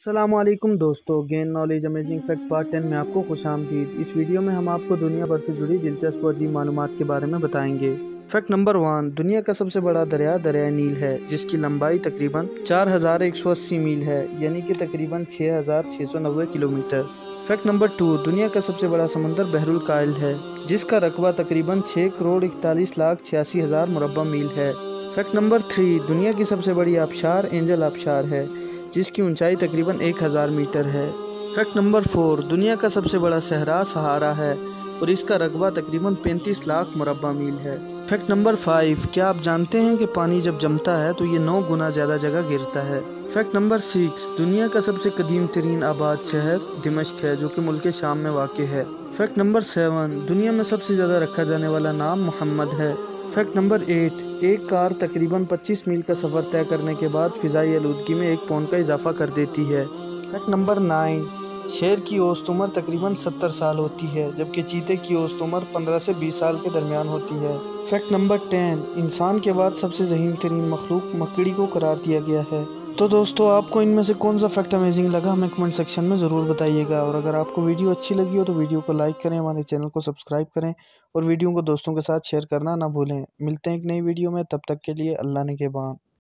अस्सलामुअलैकुम दोस्तों, gain knowledge amazing fact part 10 में आपको खुश आमदीद। इस वीडियो में हम आपको दुनिया भर से जुड़ी दिलचस्प और अजीब मालूमात के बारे में बताएंगे। फैक्ट नंबर 1, दुनिया का सबसे बड़ा दरिया दरिया नील है, जिसकी लंबाई तकरीबन 4180 मील है, यानी कि तकरीबन 6690 किलोमीटर। फैक्ट नंबर 2, दुनिया का सबसे बड़ा समंदर बहरुल कायल है, जिसका रकबा तकरीबन 6,41,86,000 मुरब्बा मील है। फैक्ट नंबर 3, दुनिया की सबसे बड़ी आबशार एंजल आबशार है, जिसकी ऊंचाई तकरीबन 1000 मीटर है। फैक्ट नंबर 4, दुनिया का सबसे बड़ा सहरा सहारा है और इसका रकबा तकरीबन 35 लाख मुरब्बा मील है। फैक्ट नंबर 5, क्या आप जानते हैं कि पानी जब जमता है तो ये 9 गुना ज़्यादा जगह घेरता है। फैक्ट नंबर 6, दुनिया का सबसे कदीम तरीन आबाद शहर दिमश्क है, जो कि मुल्क शाम में वाक़ है। फैक्ट नंबर 7, दुनिया में सबसे ज़्यादा रखा जाने वाला नाम मोहम्मद है। फैक्ट नंबर 8, एक कार तकरीबन 25 मील का सफ़र तय करने के बाद फ़िज़ाई आलूदगी में 1 पौंड का इजाफा कर देती है। फैक्ट नंबर 9, शेर की औसत उम्र तकरीबन 70 साल होती है, जबकि चीते की औसत उम्र 15 से 20 साल के दरमियान होती है। फैक्ट नंबर 10, इंसान के बाद सबसे ज़हीन तरीन मखलूक मकड़ी को करार दिया गया है। तो दोस्तों, आपको इनमें से कौन सा फैक्ट अमेजिंग लगा हमें कमेंट सेक्शन में ज़रूर बताइएगा। और अगर आपको वीडियो अच्छी लगी हो तो वीडियो को लाइक करें, हमारे चैनल को सब्सक्राइब करें और वीडियो को दोस्तों के साथ शेयर करना ना भूलें। मिलते हैं एक नई वीडियो में, तब तक के लिए अल्लाह निगहबान।